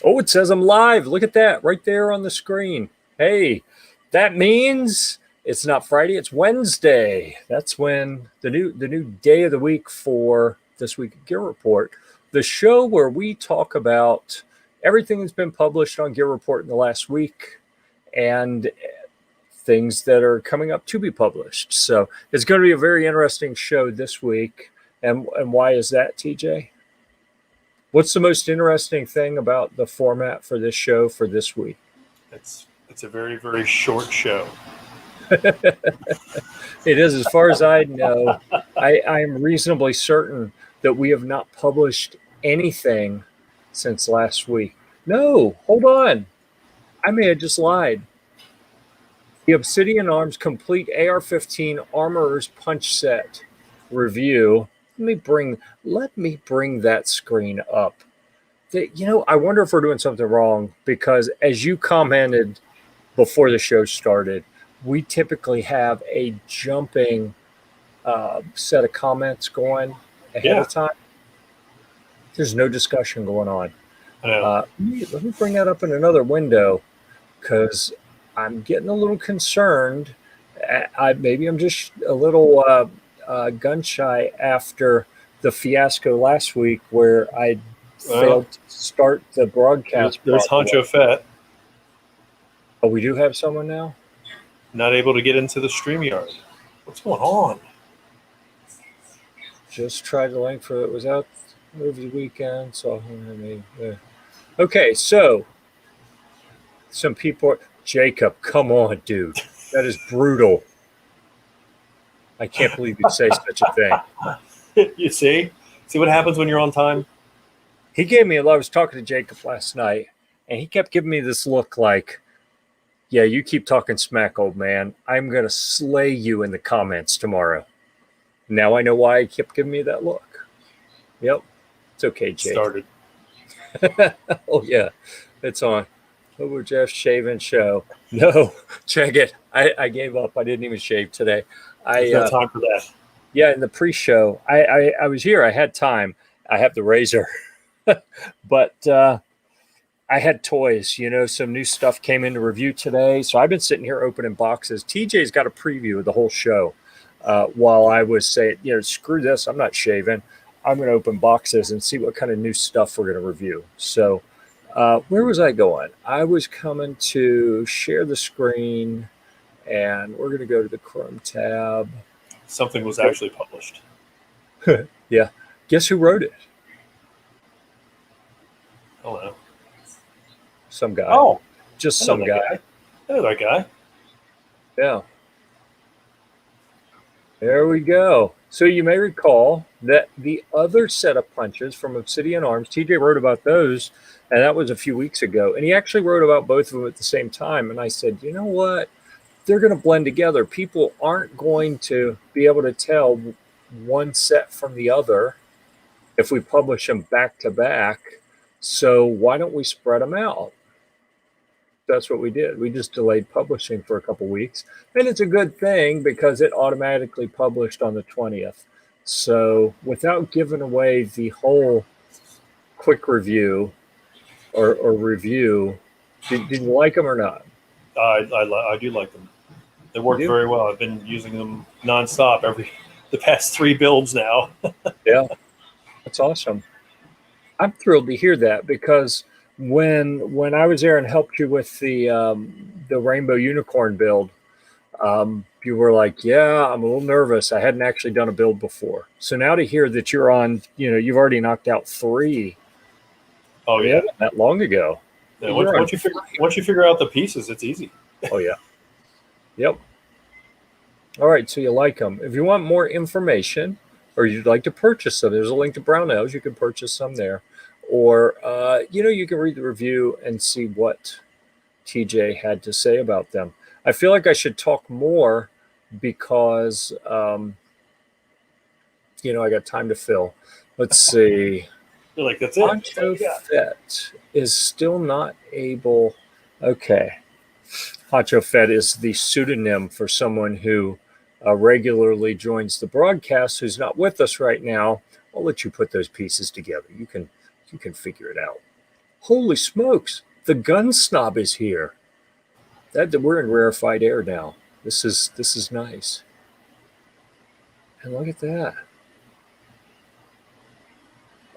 Oh, it says I'm live. Look at that right there on the screen. Hey, that means it's not Friday, it's Wednesday. That's when the new day of the week for this week at Gear Report, the show where we talk about everything that's been published on Gear Report in the last week and things that are coming up to be published. So it's going to be a very interesting show this week. And why is that, TJ? What's the most interesting thing about the format for this show for this week? It's a very, very short show. It is, as far as I know. I am reasonably certain that we have not published anything since last week. No, hold on. I may have just lied. The Obsidian Arms Complete AR-15 Armorer's Punch Set review. Let me bring that screen up. I wonder if we're doing something wrong, because as you commented before the show started, we typically have a jumping set of comments going ahead of time. There's no discussion going on. Let me bring that up in another window, because I'm getting a little concerned. Maybe I'm just a little gun shy after the fiasco last week where I failed to start the broadcast. There's Honcho Fett. Oh, we do have someone now? Not able to get into the StreamYard. What's going on? Just tried the link for it. Was out over the weekend. So, okay, so some people. Jacob, come on, dude. That is brutal. I can't believe you'd say such a thing. You see? See what happens when you're on time? He gave me I was talking to Jacob last night, and he kept giving me this look like, yeah, you keep talking smack, old man. I'm going to slay you in the comments tomorrow. Now I know why he kept giving me that look. Yep. It's okay, Jacob. Started. Oh, yeah. It's on. Over Jeff Shaving Show. No, check it. I gave up. I didn't even shave today. There's no time for that. Yeah, in the pre-show, I was here. I had time. I have the razor. But I had toys. Some new stuff came into review today. So I've been sitting here opening boxes. TJ's got a preview of the whole show while I was saying, screw this. I'm not shaving. I'm going to open boxes and see what kind of new stuff we're going to review. So where was I going? I was coming to share the screen, and we're going to go to the Chrome tab. Something was actually published. Yeah. Guess who wrote it? Oh, no. Some guy. Oh. Just some guy. I know that guy. Yeah. There we go. So you may recall that the other set of punches from Obsidian Arms, TJ wrote about those, and that was a few weeks ago. And he actually wrote about both of them at the same time. And I said, you know what? They're going to blend together. People aren't going to be able to tell one set from the other if we publish them back to back. So why don't we spread them out? That's what we did. We just delayed publishing for a couple weeks. And it's a good thing because it automatically published on the 20th. So without giving away the whole quick review or review, did you like them or not? I do like them. They work very well. I've been using them nonstop the past 3 builds now. Yeah, that's awesome. I'm thrilled to hear that, because when I was there and helped you with the Rainbow Unicorn build, you were like, yeah, I'm a little nervous. I hadn't actually done a build before. So now to hear that you're on, you've already knocked out 3. Oh, yeah. That long ago. Yeah, once you figure out the pieces, it's easy. Oh, yeah. Yep. All right, so you like them. If you want more information or you'd like to purchase them, there's a link to Brownells. You can purchase some there. Or, you can read the review and see what TJ had to say about them. I feel like I should talk more because, I got time to fill. Let's see. You're like, that's it. Honcho Fett is still not able. Okay. Honcho Fett is the pseudonym for someone who regularly joins the broadcast who's not with us right now. I'll let you put those pieces together. You can figure it out. Holy smokes! The gun snob is here. We're in rarefied air now. This is nice. And look at that.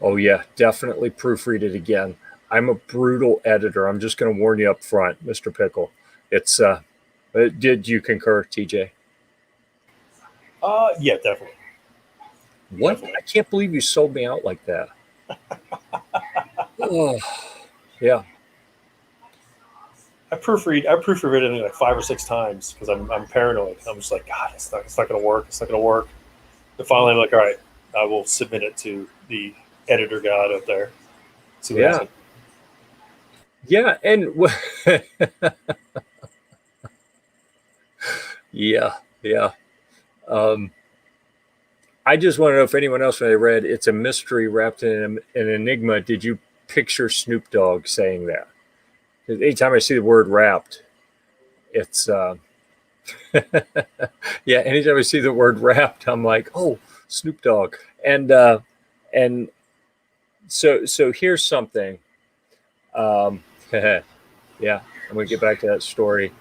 Oh yeah, definitely proofread it again. I'm a brutal editor. I'm just going to warn you up front, Mr. Pickle. It's did you concur, TJ? Yeah, definitely. What? Definitely. I can't believe you sold me out like that. Oh, yeah. I proofread it like 5 or 6 times because I'm paranoid. I'm just like, God, it's not going to work. It's not going to work. And finally, I'm like, all right, I will submit it to the editor god up there. See what Yeah. happens. Yeah, and yeah. Um, I just want to know if anyone else, when they read "It's a Mystery Wrapped in an Enigma," did you picture Snoop Dogg saying that? 'Cause anytime I see the word "wrapped," it's yeah. Anytime I see the word "wrapped," I'm like, oh, Snoop Dogg. And so here's something. Um, yeah, I'm going to get back to that story.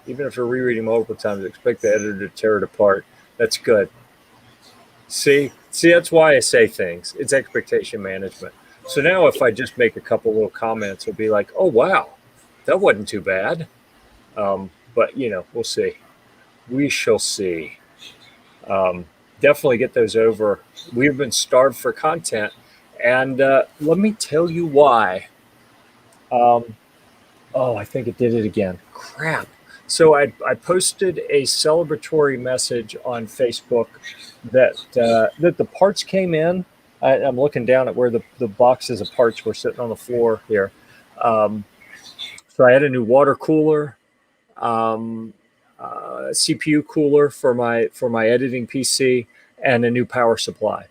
Even if you're rereading multiple times, expect the editor to tear it apart. That's good. See, that's why I say things. It's expectation management. So now, if I just make a couple little comments, it'll be like, "Oh wow, that wasn't too bad." But we'll see. We shall see. Um, Definitely get those over. We've been starved for content, and let me tell you why. Um, Oh, I think it did it again. Crap. So I posted a celebratory message on Facebook that the parts came in. I'm looking down at where the boxes of parts were sitting on the floor here. Um, so I had a new water cooler, um, CPU cooler for my editing PC, and a new power supply.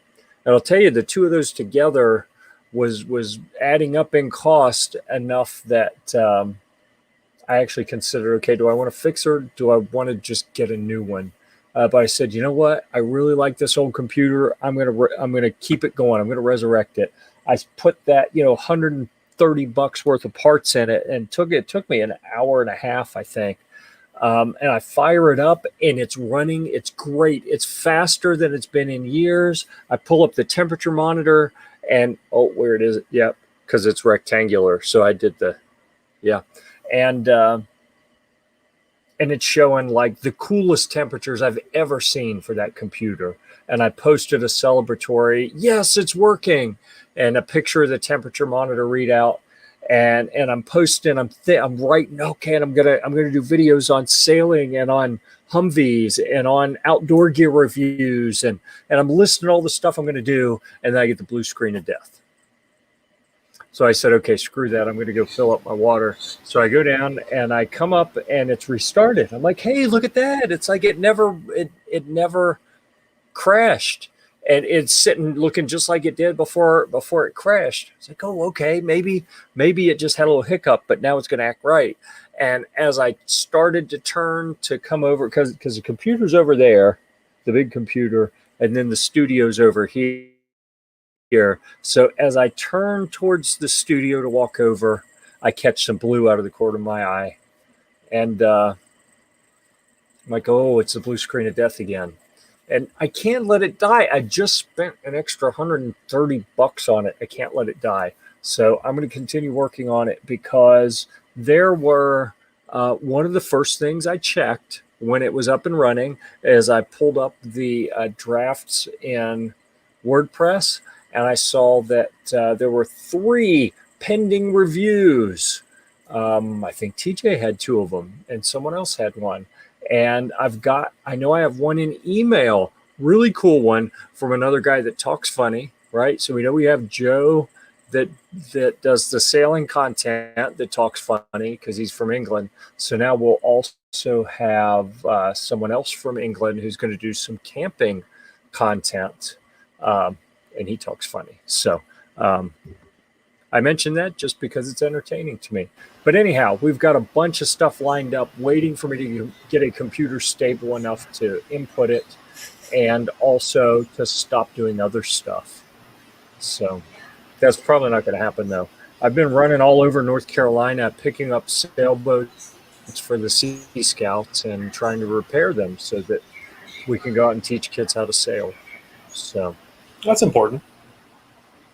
And I'll tell you, the two of those together was adding up in cost enough that I actually considered, okay, do I want to fix her? Do I want to just get a new one? But I said, you know what? I really like this old computer. I'm gonna keep it going. I'm gonna resurrect it. I put that $130 worth of parts in it, and it took me an hour and a half, I think. And I fire it up, and it's running. It's great. It's faster than it's been in years. I pull up the temperature monitor, and where it is? Yep, because it's rectangular. So I did yeah, and it's showing like the coolest temperatures I've ever seen for that computer. And I posted a celebratory, yes, it's working, and a picture of the temperature monitor readout. And I'm posting, I'm writing, okay, and I'm gonna do videos on sailing and on Humvees and on outdoor gear reviews, and I'm listing all the stuff I'm gonna do, and then I get the blue screen of death. So I said, okay, screw that. I'm going to go fill up my water. So I go down and I come up and it's restarted. I'm like, hey, look at that. It's like it never crashed. And it's sitting looking just like it did before it crashed. It's like, oh, okay, maybe it just had a little hiccup, but now it's going to act right. And as I started to turn to come over, because the computer's over there, the big computer, and then the studio's over here. So as I turn towards the studio to walk over, I catch some blue out of the corner of my eye. And I'm like, oh, it's the blue screen of death again. And I can't let it die. I just spent an extra $130 on it. I can't let it die. So I'm going to continue working on it, because there were one of the first things I checked when it was up and running is I pulled up the drafts in WordPress, and I saw that there were 3 pending reviews. I think TJ had 2 of them, and someone else had one. And I know I have one in email, really cool one from another guy that talks funny, right? So we know we have Joe that does the sailing content that talks funny because he's from England. So now we'll also have someone else from England who's going to do some camping content. And he talks funny. So I mentioned that just because it's entertaining to me. But anyhow, we've got a bunch of stuff lined up waiting for me to get a computer stable enough to input it and also to stop doing other stuff. So that's probably not going to happen, though. I've been running all over North Carolina, picking up sailboats for the Sea Scouts and trying to repair them so that we can go out and teach kids how to sail. So That's important.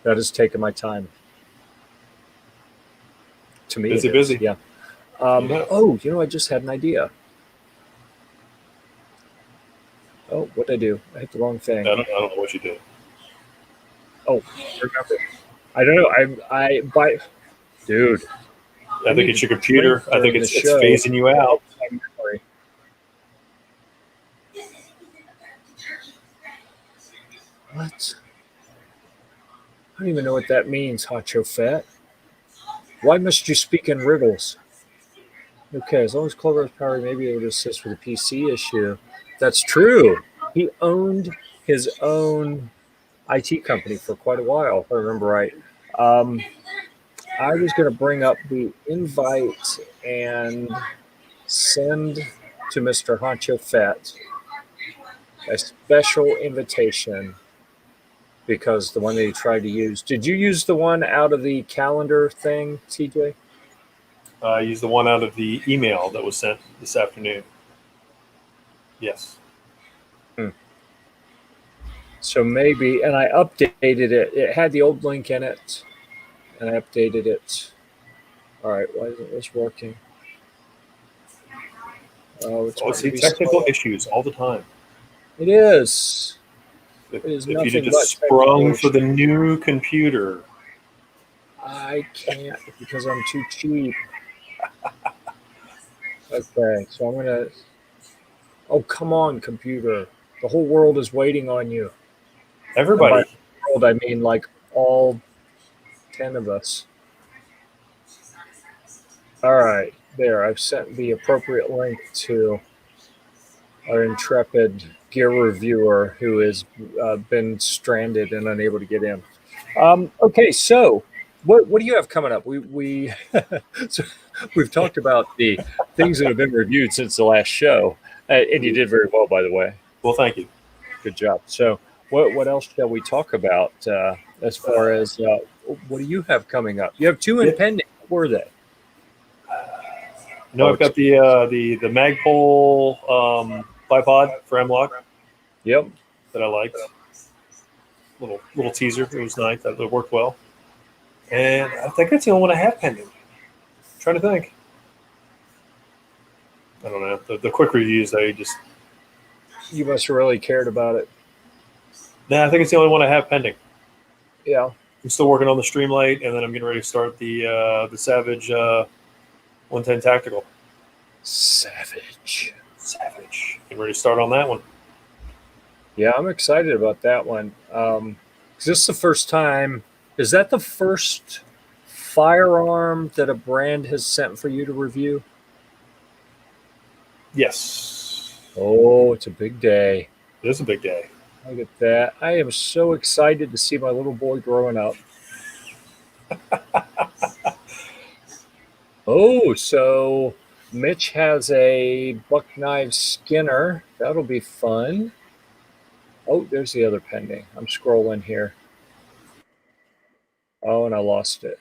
that has taken my time. To me, Busy, it is. busy. Yeah. Yeah. Oh, I just had an idea. Oh, what'd I do? I hit the wrong thing. I don't know what you did. Oh, remember. I don't know. Dude. I think it's your computer. I think it's phasing you out. Memory. What? I don't even know what that means, Hacho Fat. Why must you speak in riddles? Okay, as long as Clover's power may be able to assist with the PC issue. That's true. He owned his own IT company for quite a while, if I remember right. I was going to bring up the invite and send to Mr. Hancho Fett a special invitation because the one that he tried to use. Did you use the one out of the calendar thing, TJ? I used the one out of the email that was sent this afternoon. Yes. So maybe, and I updated it. It had the old link in it, and I updated it. All right, why isn't this working? Oh, it's I see technical issues all the time. It is. If It is you'd nothing have but just sprung technical for the new computer. I can't because I'm too cheap. Okay, so I'm gonna. Oh, come on, computer! The whole world is waiting on you. And by Everybody. the world, I mean like all 10 of us. All right, there. I've sent the appropriate link to our intrepid gear reviewer who has been stranded and unable to get in. Okay, so what do you have coming up? So we've talked about the things that have been reviewed since the last show, and you did very well, by the way. Well, thank you. Good job. So what else shall we talk about as far as what do you have coming up? You have two impending. What were they? I've got the Magpul bipod for M-Lock. Yep. That I liked. Little teaser. It was nice. That worked well. And I think that's the only one I have pending. I'm trying to think. I don't know. The quick reviews, You must have really cared about it. Nah, I think it's the only one I have pending. Yeah. I'm still working on the Streamlight, and then I'm getting ready to start the Savage 110 Tactical. Savage. Getting ready to start on that one. Yeah, I'm excited about that one. Is this the first time? Is that the first firearm that a brand has sent for you to review? Yes. Oh, it's a big day. It is a big day. Look at that. I am so excited to see my little boy growing up. Oh, so Mitch has a buck knife Skinner. That'll be fun. Oh, there's the other pending. I'm scrolling here. Oh, and I lost it.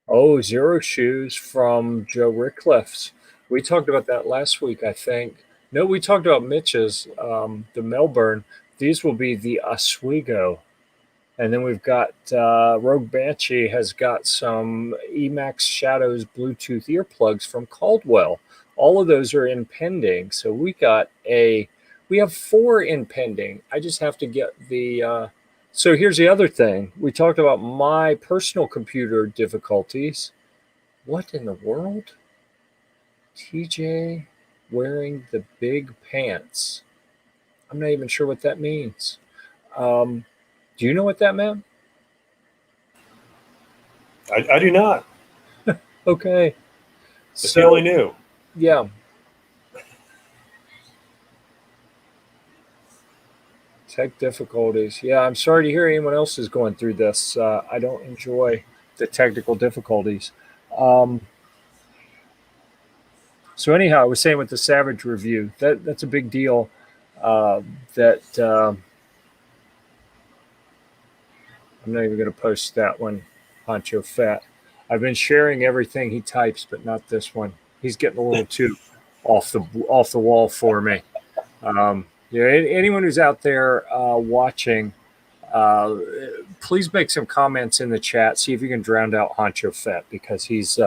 Oh, Zero Shoes from Joe Rickliff's. We talked about that last week, I think. No, we talked about Mitch's, the Melbourne. These will be the Oswego. And then we've got Rogue Banshee has got some Emax Shadows Bluetooth earplugs from Caldwell. All of those are in pending. So we have 4 in pending. I just have to get the. So here's the other thing. We talked about my personal computer difficulties. What in the world? TJ wearing the big pants. I'm not even sure what that means. Do you know what that meant? I do not. Okay. If you only knew. Yeah. Tech difficulties. Yeah, I'm sorry to hear anyone else is going through this. I don't enjoy the technical difficulties. So anyhow, I was saying with the Savage review, that's a big deal. I'm not even going to post that one, Honcho Fat. I've been sharing everything he types, but not this one. He's getting a little too off the wall for me. Anyone who's out there watching, please make some comments in the chat. See if you can drown out Honcho Fat, because he's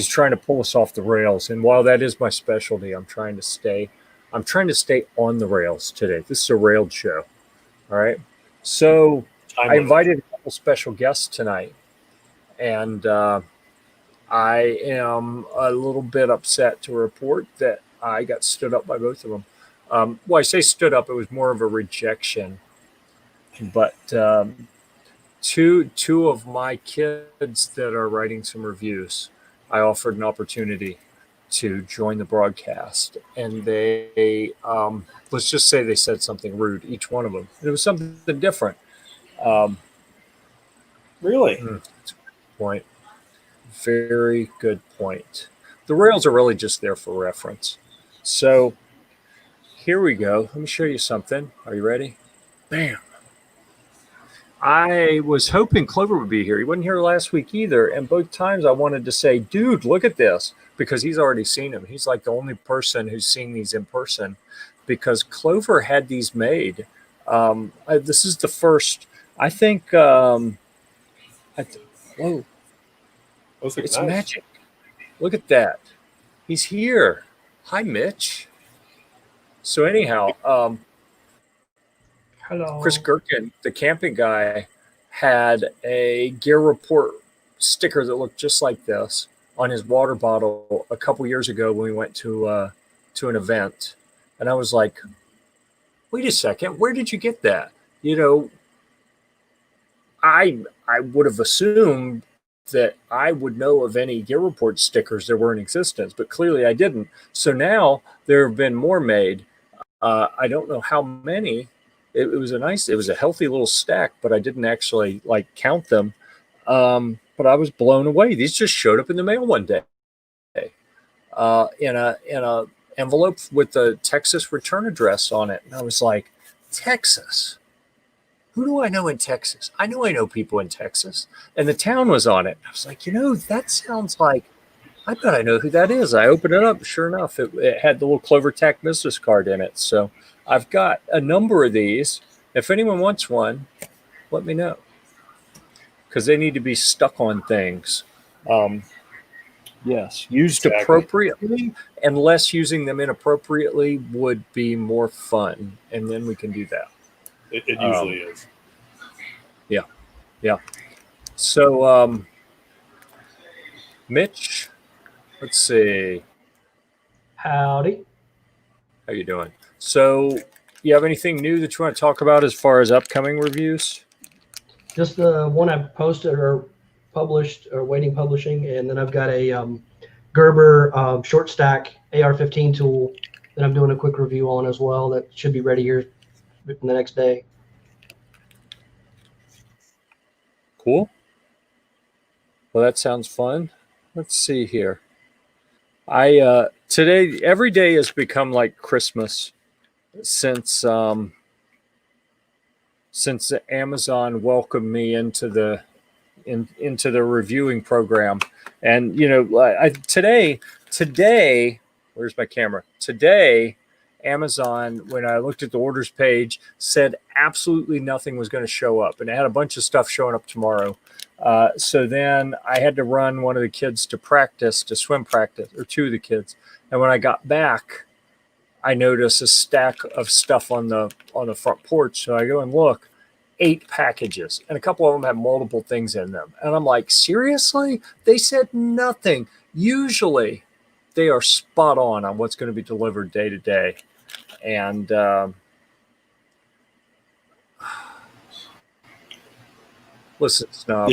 trying to pull us off the rails. And while that is my specialty, I'm trying to stay on the rails today. This is a railed show. All right. So I invited a couple special guests tonight, and I am a little bit upset to report that I got stood up by both of them. Well, I say stood up, it was more of a rejection. But two of my kids that are writing some reviews, I offered an opportunity to join the broadcast, and they let's just say they said something rude, each one of them. It was something different. Really? That's a good point. Very good point. The rails are really just there for reference. So here we go. Let me show you something. Are you ready? Bam. I was hoping Clover would be here. He wasn't here last week either. And both times I wanted to say, dude, look at this, because he's already seen them. He's like the only person who's seen these in person, because Clover had these made. This is the first, I think. Whoa. It's nice. Magic. Look at that. He's here. Hi, Mitch. So anyhow, hello. Chris Gherkin, the camping guy, had a Gear-Report sticker that looked just like this on his water bottle a couple years ago when we went to an event. And I was like, wait a second, where did you get that? I would have assumed that I would know of any Gear-Report stickers that were in existence, but clearly I didn't. So now there have been more made. I don't know how many. It was a healthy little stack, but I didn't actually count them. But I was blown away. These just showed up in the mail one day, in a envelope with the Texas return address on it. And I was like, Texas? Who do I know in Texas? I know people in Texas. And the town was on it. I was like, that sounds like, I bet I know who that is. I opened it up. Sure enough, it had the little Clover Tack business card in it. So I've got a number of these. If anyone wants one, let me know, because they need to be stuck on things. Yes, used appropriately, unless using them inappropriately would be more fun, and then we can do that. It usually is. Yeah. So, Mitch, let's see. Howdy. How you doing? So, you have anything new that you want to talk about as far as upcoming reviews? Just the one I posted or published or waiting publishing, and then I've got a Gerber short stack AR-15 tool that I'm doing a quick review on as well. That should be ready here in the next day. Cool. Well, that sounds fun. Let's see here. Today, every day has become like Christmas since Amazon welcomed me into the reviewing program. And today, where's my camera? Today, Amazon, when I looked at the orders page, said absolutely nothing was going to show up, and it had a bunch of stuff showing up tomorrow. So then I had to run one of the kids to swim practice, or two of the kids. And when I got back, I noticed a stack of stuff on the front porch. So I go and look, 8 packages, and a couple of them have multiple things in them. And I'm like, seriously? They said nothing. Usually they are spot on what's going to be delivered day to day. And listen, Snob,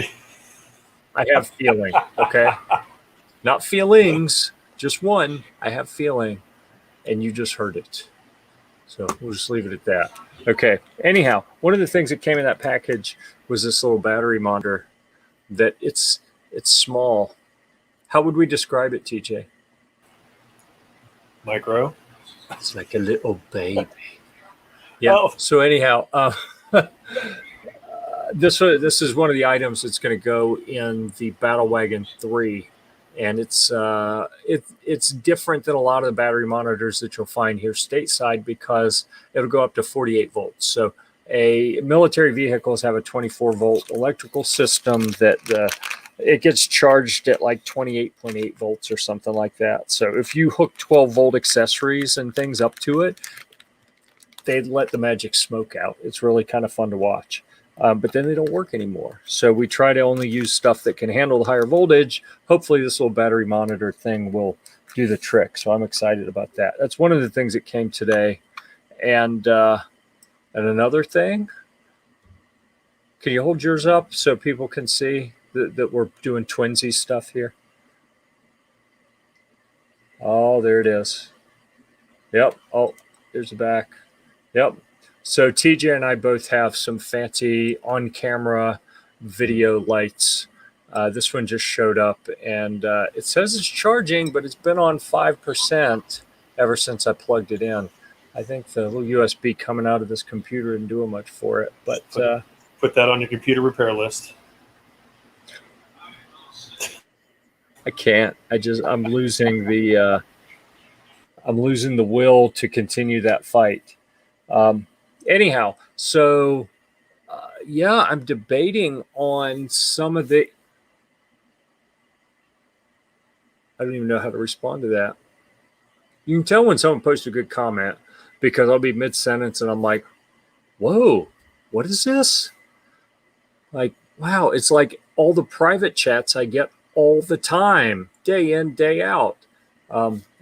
I have feeling, okay? Not feelings, just one. I have feeling, and you just heard it. So we'll just leave it at that. Okay. Anyhow, one of the things that came in that package was this little battery monitor that it's small. How would we describe it, TJ? Micro? It's like a little baby. Yeah. Oh. So anyhow, this is one of the items that's going to go in the Battle Wagon 3, and it's different than a lot of the battery monitors that you'll find here stateside because it'll go up to 48 volts. So military vehicles have a 24 volt electrical system that it gets charged at like 28.8 volts or something like that. So if you hook 12 volt accessories and things up to it, they let the magic smoke out. It's really kind of fun to watch. But then they don't work anymore. So we try to only use stuff that can handle the higher voltage. Hopefully this little battery monitor thing will do the trick. So I'm excited about that. That's one of the things that came today. And another thing, can you hold yours up so people can see that we're doing twinsy stuff here? Oh, there it is. Yep. Oh, there's the back. Yep. So TJ and I both have some fancy on-camera video lights. This one just showed up, and it says it's charging, but it's been on 5% ever since I plugged it in. I think the little USB coming out of this computer didn't do much for it. But put that on your computer repair list. I can't. I'm losing the will to continue that fight. Anyhow, so I'm debating on some of the. I don't even know how to respond to that. You can tell when someone posts a good comment because I'll be mid-sentence and I'm like, "Whoa, what is this?" Like, wow, it's like all the private chats I get all the time, day in, day out.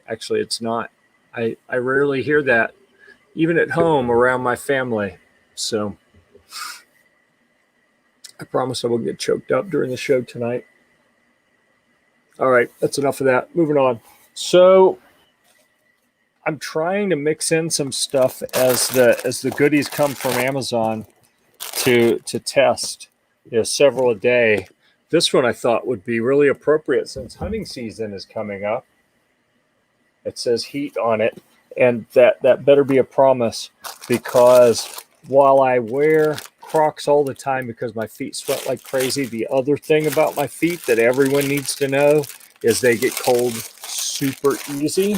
Actually, it's not. I rarely hear that, even at home around my family. So I promise I will get choked up during the show tonight. All right, that's enough of that. Moving on. So I'm trying to mix in some stuff as the goodies come from Amazon to test. Several a day. This one I thought would be really appropriate since hunting season is coming up. It says heat on it, and that better be a promise, because while I wear Crocs all the time because my feet sweat like crazy, the other thing about my feet that everyone needs to know is they get cold super easy.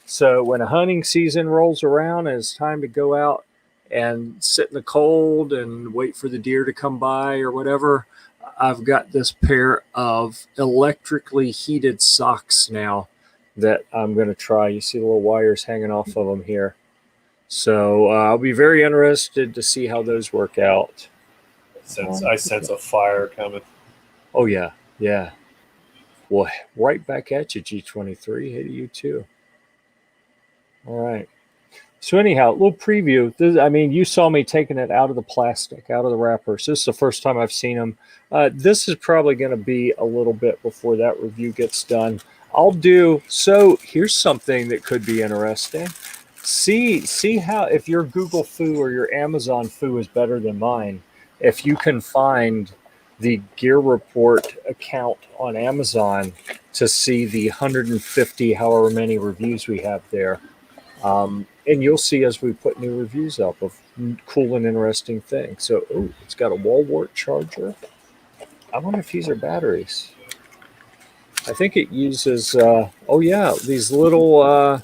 So when a hunting season rolls around and it's time to go out and sit in the cold and wait for the deer to come by or whatever, I've got this pair of electrically heated socks now that I'm going to try. You see the little wires hanging off of them here. So I'll be very interested to see how those work out. I sense a fire coming. Oh, yeah. Yeah. Well, right back at you, G23. Hey to you, too. All right. So anyhow, a little preview. You saw me taking it out of the plastic, out of the wrapper. So this is the first time I've seen them. This is probably going to be a little bit before that review gets done. So here's something that could be interesting. See how, if your Google Foo or your Amazon Foo is better than mine, if you can find the Gear Report account on Amazon to see the 150 however many reviews we have there. And you'll see as we put new reviews up of cool and interesting things. So, it's got a wall wart charger. I wonder if these are batteries. I think it uses, these little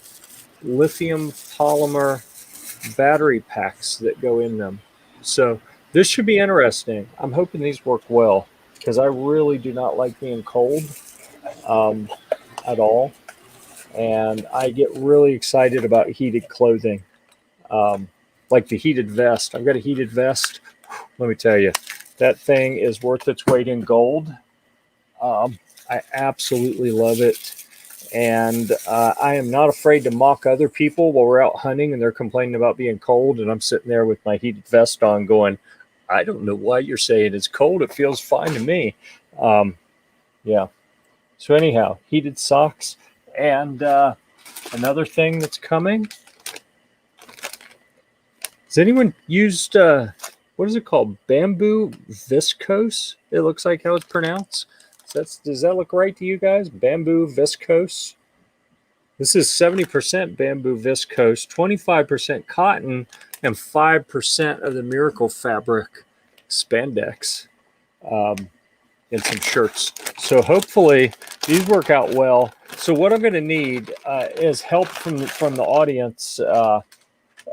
lithium polymer battery packs that go in them. So this should be interesting. I'm hoping these work well because I really do not like being cold at all. And I get really excited about heated clothing, like the heated vest. I've got a heated vest. Let me tell you, that thing is worth its weight in gold. I absolutely love it. And I am not afraid to mock other people while we're out hunting and they're complaining about being cold. And I'm sitting there with my heated vest on going, I don't know why you're saying it's cold. It feels fine to me. Yeah. So anyhow, heated socks. And another thing that's coming. Has anyone used, what is it called? Bamboo viscose? It looks like how it's pronounced. Does that look right to you guys? Bamboo viscose. This is 70% bamboo viscose, 25% cotton, and 5% of the miracle fabric. spandex, and some shirts. So hopefully these work out well. So what I'm going to need is help from the audience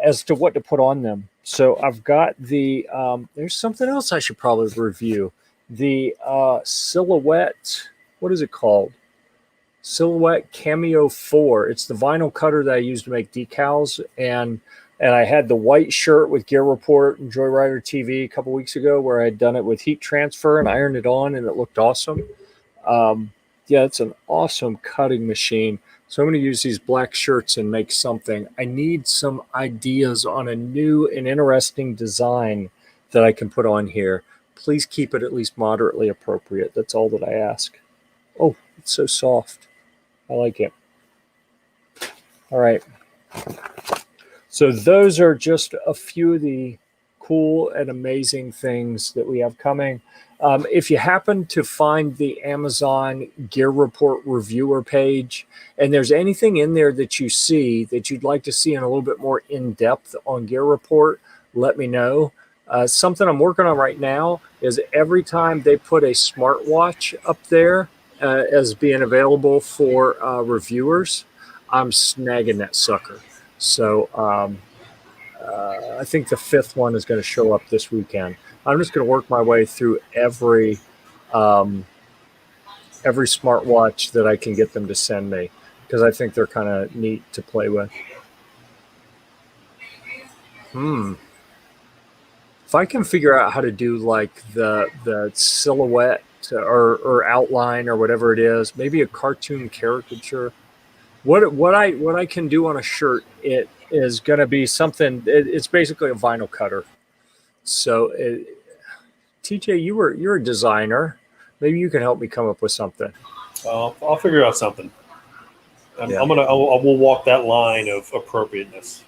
as to what to put on them. So I've got the there's something else I should probably review. The Silhouette, what is it called? Silhouette Cameo 4. It's the vinyl cutter that I use to make decals, and I had the white shirt with Gear Report and Joyrider TV a couple weeks ago where I had done it with heat transfer and ironed it on, and it looked awesome. Yeah, it's an awesome cutting machine. So I'm going to use these black shirts and make something. I need some ideas on a new and interesting design that I can put on here. Please keep it at least moderately appropriate. That's all that I ask. Oh, it's so soft. I like it. All right. So those are just a few of the cool and amazing things that we have coming. If you happen to find the Amazon Gear Report reviewer page, and there's anything in there that you see that you'd like to see in a little bit more in-depth on Gear Report, let me know. Something I'm working on right now is every time they put a smartwatch up there as being available for reviewers, I'm snagging that sucker. So I think the 5th one is going to show up this weekend. I'm just going to work my way through every smartwatch that I can get them to send me, because I think they're kind of neat to play with. If I can figure out how to do like the silhouette or outline or whatever it is, maybe a cartoon caricature. What I can do on a shirt, it is going to be something. It's basically a vinyl cutter. So, TJ, you're a designer. Maybe you can help me come up with something. I'll figure out something. Yeah. We'll walk that line of appropriateness.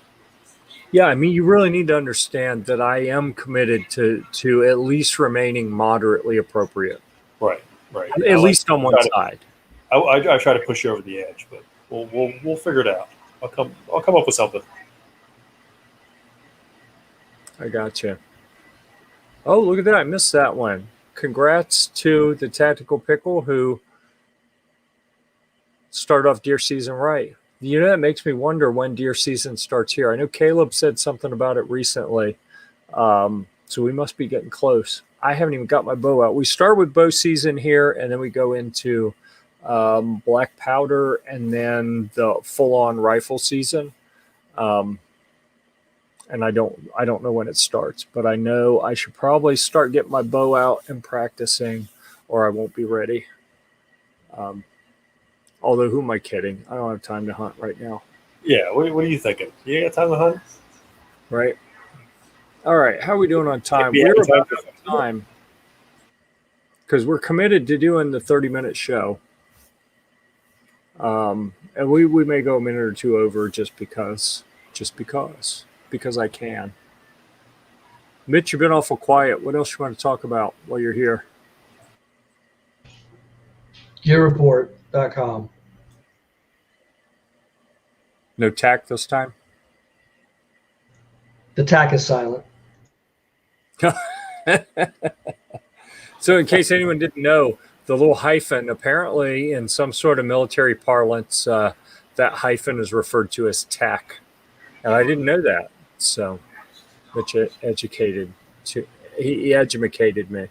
Yeah, I mean, you really need to understand that I am committed to at least remaining moderately appropriate. Right. At least on one side. I try to push you over the edge, but we'll figure it out. I'll come up with something. I gotcha. Oh, look at that! I missed that one. Congrats to the Tactical Pickle who started off deer season right. You know, that makes me wonder when deer season starts here. I know Caleb said something about it recently, so we must be getting close. I haven't even got my bow out. We start with bow season here, and then we go into black powder, and then the full-on rifle season. And I don't know when it starts, but I know I should probably start getting my bow out and practicing, or I won't be ready. Although, who am I kidding? I don't have time to hunt right now. Yeah, what are you thinking? You got time to hunt? Right. All right. How are we doing on time? Yeah, We're about out of time because we're committed to doing the 30-minute show. And we may go a minute or two over just because I can. Mitch, you've been awful quiet. What else you want to talk about while you're here? Gear-Report.com. No tack this time? The tack is silent. So in case anyone didn't know, the little hyphen, apparently in some sort of military parlance, that hyphen is referred to as tack. And I didn't know that. So Mitch he educated me.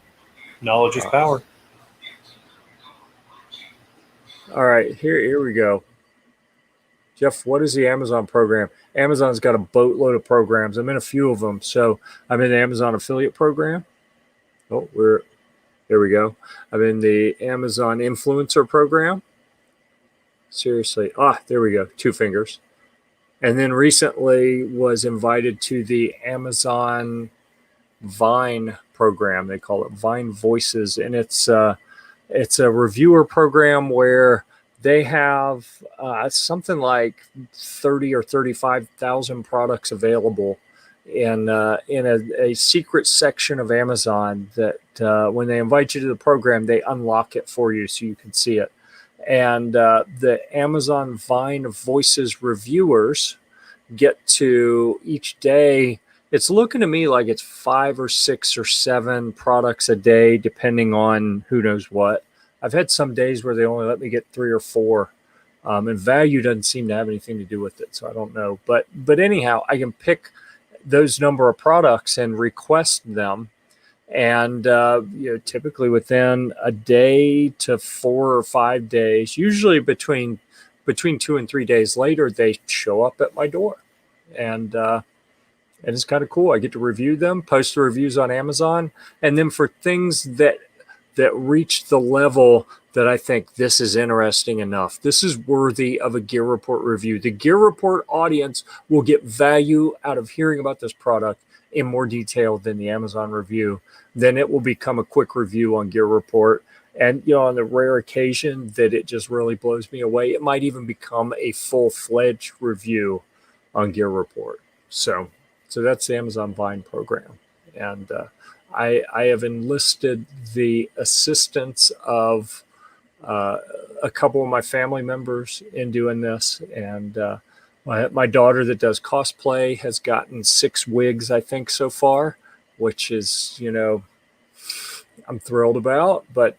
Knowledge is power. All right, here we go. Jeff, what is the Amazon program? Amazon's got a boatload of programs. I'm in a few of them. So I'm in the Amazon affiliate program. Oh, there we go. I'm in the Amazon influencer program. Seriously. There we go. 2 fingers. And then recently was invited to the Amazon Vine program. They call it Vine Voices. And it's a reviewer program where they have something like 30 or 35,000 products available in a secret section of Amazon that when they invite you to the program, they unlock it for you so you can see it. And the Amazon Vine Voices reviewers get to each day it's looking to me like it's 5 or 6 or 7 products a day, depending on who knows what. I've had some days where they only let me get 3 or 4. And value doesn't seem to have anything to do with it, so I don't know. But anyhow, I can pick those number of products and request them, and typically within a day to 4 or 5 days, usually between 2 and 3 days later, they show up at my door, and it's kind of cool. I get to review them, post the reviews on Amazon, and then for things that reach the level that I think this is interesting enough, this is worthy of a Gear Report review. The Gear Report audience will get value out of hearing about this product in more detail than the Amazon review. Then it will become a quick review on Gear Report. And, on the rare occasion that it just really blows me away, it might even become a full-fledged review on Gear Report. So that's the Amazon Vine program. And I have enlisted the assistance of a couple of my family members in doing this. And my daughter that does cosplay has gotten 6 wigs, I think, so far, which is, I'm thrilled about. But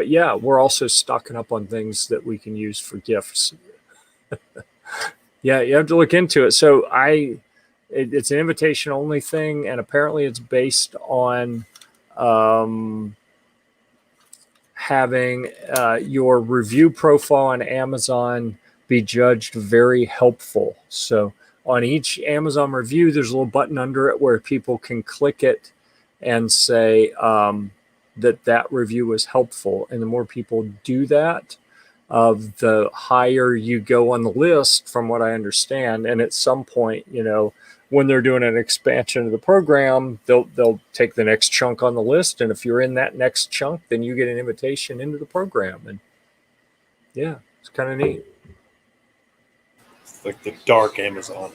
yeah, we're also stocking up on things that we can use for gifts. Yeah, you have to look into it. So it's an invitation only thing, and apparently it's based on having your review profile on Amazon be judged very helpful. So on each Amazon review, there's a little button under it where people can click it and say that review was helpful. And the more people do that, the higher you go on the list, from what I understand. And at some point, when they're doing an expansion of the program, they'll take the next chunk on the list. And if you're in that next chunk, then you get an invitation into the program. And yeah, it's kind of neat. It's like the dark Amazon.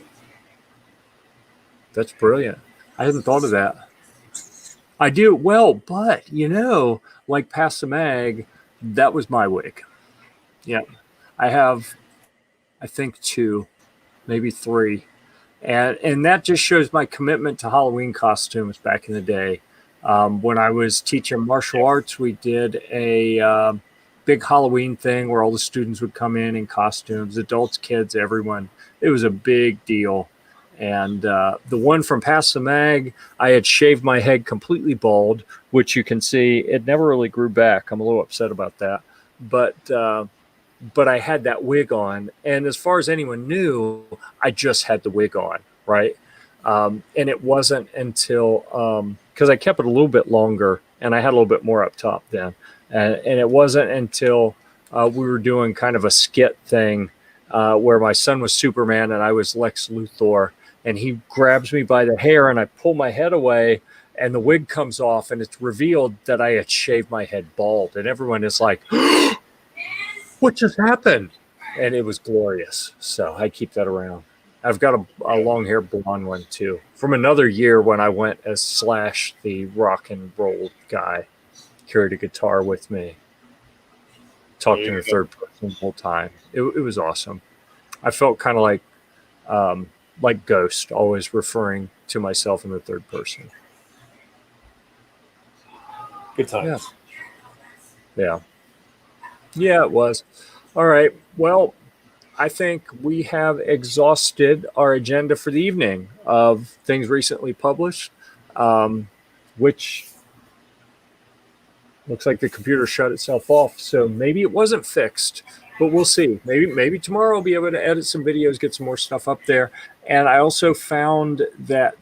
That's brilliant. I hadn't thought of that. I do. Well, but, like Pass the Mag, that was my wig. Yeah. I have, I think, 2, maybe 3. And that just shows my commitment to Halloween costumes back in the day. When I was teaching martial arts, we did a big Halloween thing where all the students would come in costumes, adults, kids, everyone. It was a big deal. And the one from Pass the Mag, I had shaved my head completely bald, which you can see it never really grew back. I'm a little upset about that. But I had that wig on. And as far as anyone knew, I just had the wig on, right? And it wasn't until, because I kept it a little bit longer and I had a little bit more up top then. And it wasn't until we were doing kind of a skit thing where my son was Superman and I was Lex Luthor. And he grabs me by the hair and I pull my head away and the wig comes off and it's revealed that I had shaved my head bald. And everyone is like, what just happened? And it was glorious. So I keep that around. I've got a long hair blonde one too from another year when I went as Slash, the rock and roll guy, carried a guitar with me, talked in the third person the whole time. It was awesome. I felt kind of like Ghost, always referring to myself in the third person. Good times. Yeah. Yeah, it was. All right. Well, I think we have exhausted our agenda for the evening of things recently published, which looks like the computer shut itself off. So maybe it wasn't fixed, but we'll see. Maybe tomorrow I'll be able to edit some videos, get some more stuff up there. And I also found that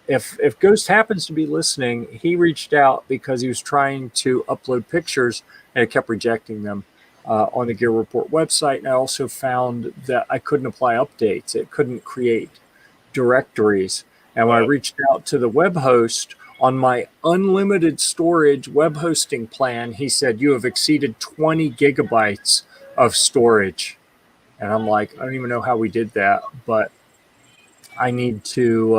if Ghost happens to be listening, he reached out because he was trying to upload pictures and it kept rejecting them on the Gear Report website. And I also found that I couldn't apply updates. It couldn't create directories. And when I reached out to the web host on my unlimited storage web hosting plan, he said, you have exceeded 20 gigabytes of storage. And I'm like, I don't even know how we did that, but I need to,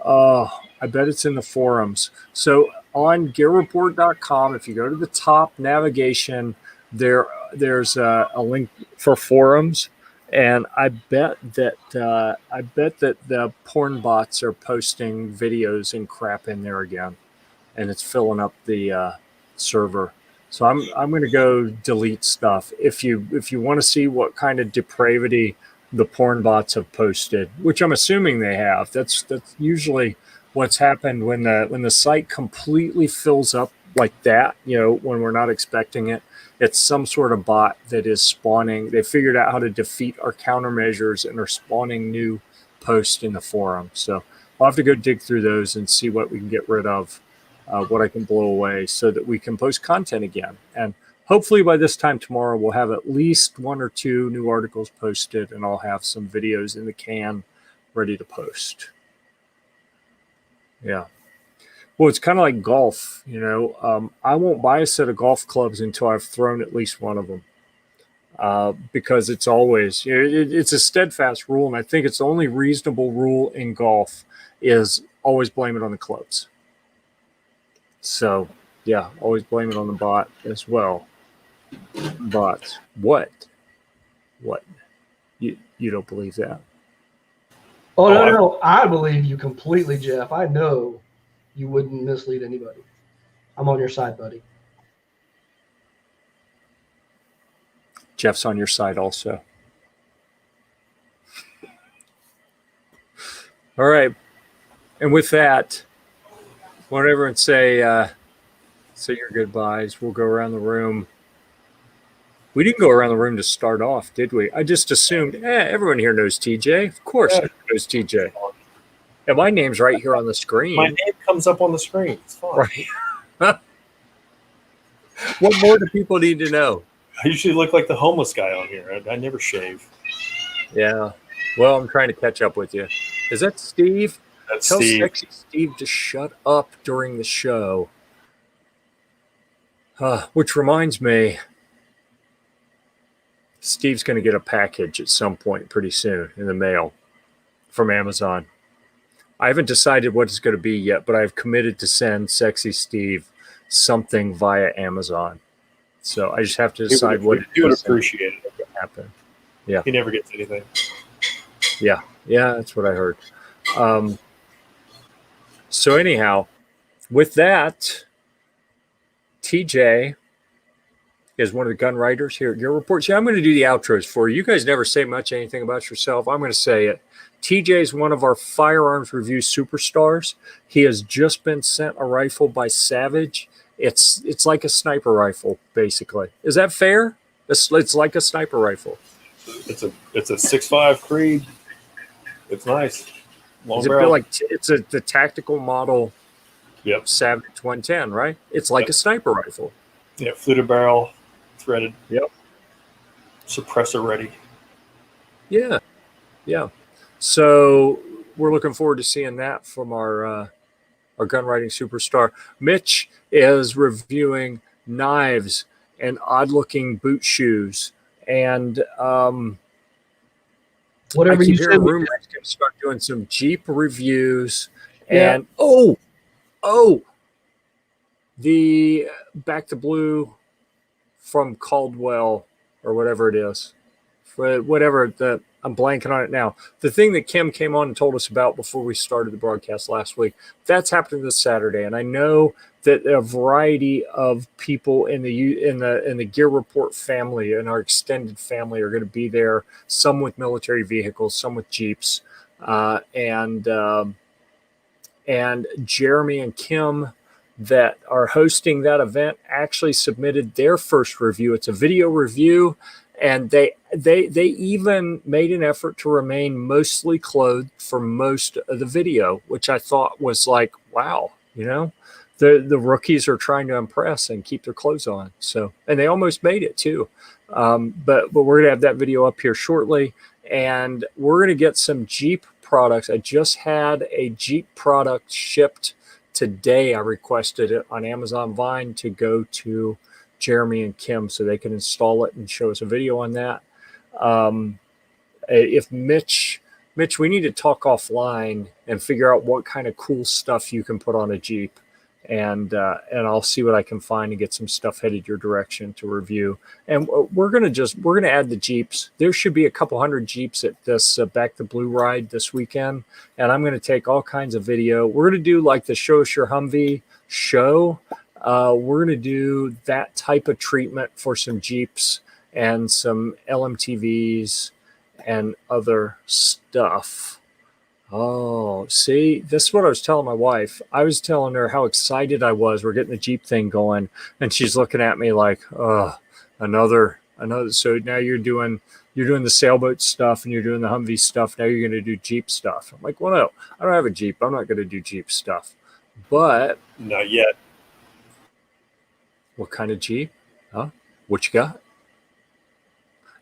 I bet it's in the forums. So on Gear-Report.com, if you go to the top navigation, there's a link for forums, And I bet that the porn bots are posting videos and crap in there again, and it's filling up the server. So I'm going to go delete stuff. If you want to see what kind of depravity the porn bots have posted, which I'm assuming they have, that's usually what's happened when the site completely fills up like that. When we're not expecting it, it's some sort of bot that is spawning. They figured out how to defeat our countermeasures and are spawning new posts in the forum. So I'll have to go dig through those and see what we can get rid of. What I can blow away so that we can post content again. And hopefully by this time tomorrow, we'll have at least 1 or 2 new articles posted, and I'll have some videos in the can ready to post. Yeah. Well, it's kind of like golf, I won't buy a set of golf clubs until I've thrown at least one of them. Because it's always, it's a steadfast rule. And I think it's the only reasonable rule in golf is always blame it on the clubs. So, yeah, always blame it on the bot as well. But what? You don't believe that? Oh, no. I believe you completely, Jeff. I know you wouldn't mislead anybody. I'm on your side, buddy. Jeff's on your side also. All right. And with that, won't everyone say your goodbyes. We'll go around the room. We didn't go around the room to start off, did we? I just assumed, everyone here knows TJ. Of course, everyone knows TJ. And my name's right here on the screen. My name comes up on the screen. It's fine. Right. What more do people need to know? I usually look like the homeless guy on here. I never shave. Yeah. Well, I'm trying to catch up with you. Is that Steve? That's Tell Steve. Sexy Steve to shut up during the show. Which reminds me, Steve's going to get a package at some point pretty soon in the mail from Amazon. I haven't decided what it's going to be yet, but I've committed to send Sexy Steve something via Amazon. So I just have to decide what it is. You would appreciate it. Happen. Yeah. He never gets anything. Yeah, that's what I heard. So anyhow, with that, TJ is one of the gun writers here at Gear-Report. See, I'm going to do the outros for you. You guys never say much anything about yourself. I'm going to say it. TJ is one of our firearms review superstars. He has just been sent a rifle by Savage. It's like a sniper rifle, basically. Is that fair? It's like a sniper rifle. It's a 6.5 Creed. It's nice. Long Does it barrel. feel like it's the tactical model? Yep. Savage 110, right? It's like a sniper rifle. Yeah, fluted barrel, threaded. Yep. Suppressor ready. Yeah. So we're looking forward to seeing that from our gun writing superstar. Mitch is reviewing knives and odd-looking boot shoes, and Whatever I keep you hearing said. rumors he's going to start doing some Jeep reviews. Yeah. And the Back to Blue from Caldwell or whatever it is, I'm blanking on it now. The thing that Kim came on and told us about before we started the broadcast last week, that's happening this Saturday. And I know that a variety of people in the Gear Report family and our extended family are going to be there. Some with military vehicles, some with Jeeps, and Jeremy and Kim that are hosting that event actually submitted their first review. It's a video review. And they even made an effort to remain mostly clothed for most of the video, which I thought was like, wow, the rookies are trying to impress and keep their clothes on. So, and they almost made it too. But we're gonna have that video up here shortly, and we're gonna get some Jeep products. I just had a Jeep product shipped today. I requested it on Amazon Vine to go to Jeremy and Kim so they can install it and show us a video on that. If Mitch, we need to talk offline and figure out what kind of cool stuff you can put on a Jeep and I'll see what I can find to get some stuff headed your direction to review. And we're gonna add the Jeeps. There should be a couple hundred Jeeps at this Back to Blue ride this weekend, and I'm gonna take all kinds of video. We're gonna do like the Show Us Your Humvee show. We're gonna do that type of treatment for some Jeeps and some LMTVs and other stuff. Oh, see, this is what I was telling my wife. I was telling her how excited I was. We're getting the Jeep thing going, and she's looking at me like, "Oh, another." So now you're doing the sailboat stuff, and you're doing the Humvee stuff. Now you're going to do Jeep stuff. I'm like, well, no, I don't have a Jeep. I'm not going to do Jeep stuff. But Not yet. what kind of Jeep? Huh? What you got?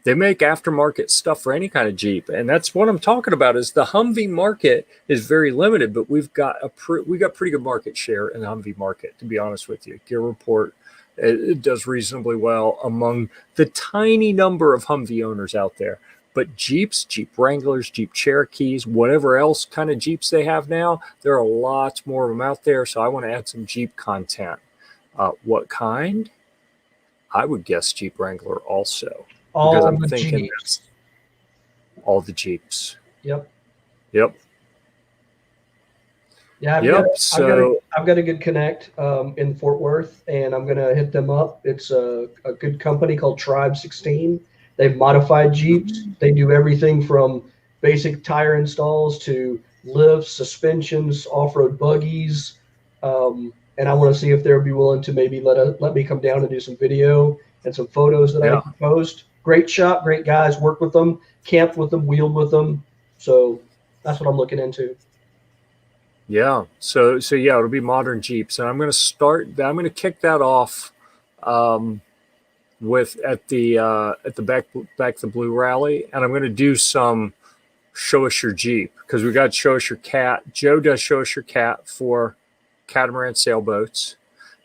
They make aftermarket stuff for any kind of Jeep, and that's what I'm talking about. Is the Humvee market is very limited, but we've got pretty good market share in the Humvee market. To be honest with you, Gear Report it does reasonably well among the tiny number of Humvee owners out there. But Jeeps, Jeep Wranglers, Jeep Cherokees, whatever else kind of Jeeps they have now, there are lots more of them out there. So I want to add some Jeep content. What kind? I would guess Jeep Wrangler also. Because I'm thinking Jeeps. All the Jeeps. Yep. Yep. Yeah, I've got a good connect in Fort Worth, and I'm gonna hit them up. It's a good company called Tribe 16. They've modified Jeeps. They do everything from basic tire installs to lifts, suspensions, off-road buggies, and I want to see if they'll be willing to maybe let me come down and do some video and some photos that I can post. Great shop, great guys. Worked with them, camped with them, wheeled with them. So that's what I'm looking into. Yeah. So yeah, it'll be modern Jeeps, and I'm going to kick that off with at the Back the Blue rally, and I'm going to do some Show Us Your Jeep because we got Show Us Your Cat. Joe does Show Us Your Cat for catamaran sailboats.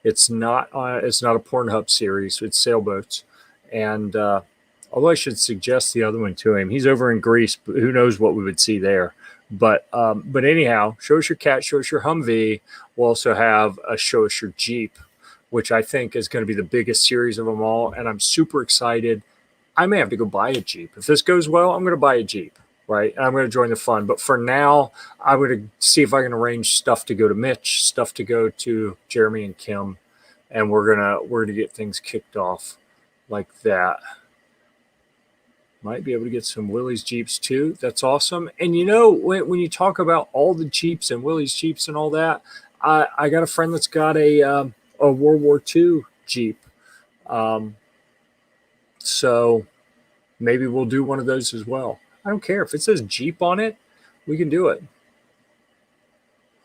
It's not a Pornhub series. It's sailboats, and although I should suggest the other one to him, he's over in Greece. But who knows what we would see there? But anyhow, Show Us Your Cat, Show Us Your Humvee. We'll also have a Show Us Your Jeep, which I think is going to be the biggest series of them all, and I'm super excited. I may have to go buy a Jeep if this goes well. I'm going to buy a Jeep, right? And I'm going to join the fun. But for now, I'm going to see if I can arrange stuff to go to Mitch, stuff to go to Jeremy and Kim, and we're gonna get things kicked off like that. Might be able to get some Willie's Jeeps too. That's awesome. And you know, when you talk about all the Jeeps and Willie's Jeeps and all that, I got a friend that's got a World War II Jeep. So maybe we'll do one of those as well. I don't care if it says Jeep on it, we can do it.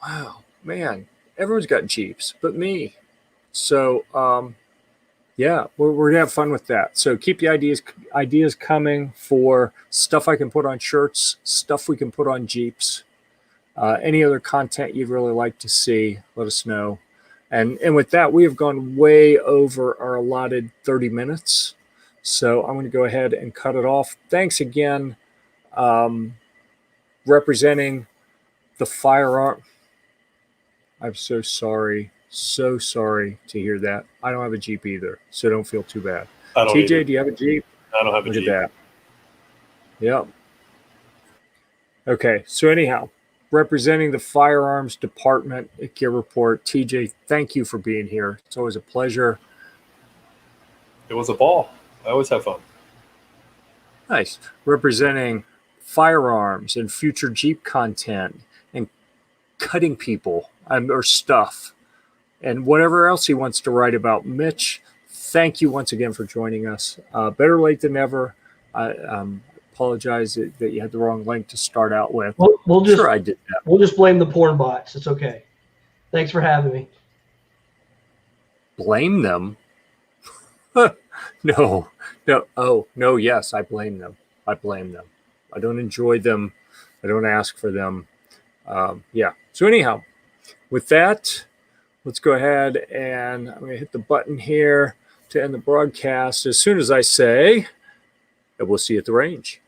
Wow, man, everyone's got Jeeps but me. So yeah, we're gonna have fun with that. So keep the ideas coming for stuff I can put on shirts, stuff we can put on Jeeps. Any other content you'd really like to see, let us know. And with that, we have gone way over our allotted 30 minutes. So I'm going to go ahead and cut it off. Thanks again, representing the firearm. I'm so sorry to hear that. I don't have a Jeep either, so don't feel too bad. I don't TJ, either. do you have a Jeep? I don't have a Jeep. Look at that. Yep. Okay, so anyhow, representing the firearms department at Gear Report, TJ, thank you for being here. It's always a pleasure. It was a ball. I always have fun. Nice. Representing firearms and future Jeep content and cutting people or stuff and whatever else he wants to write about. Mitch, thank you once again for joining us. Better late than never. I apologize that you had the wrong link to start out with. Sure, I did that. We'll just blame the porn bots. It's okay. Thanks for having me. Blame them? No. Oh, no, yes, I blame them. I don't enjoy them. I don't ask for them. Yeah. So anyhow, with that, let's go ahead and I'm going to hit the button here to end the broadcast as soon as I say, and we'll see you at the range.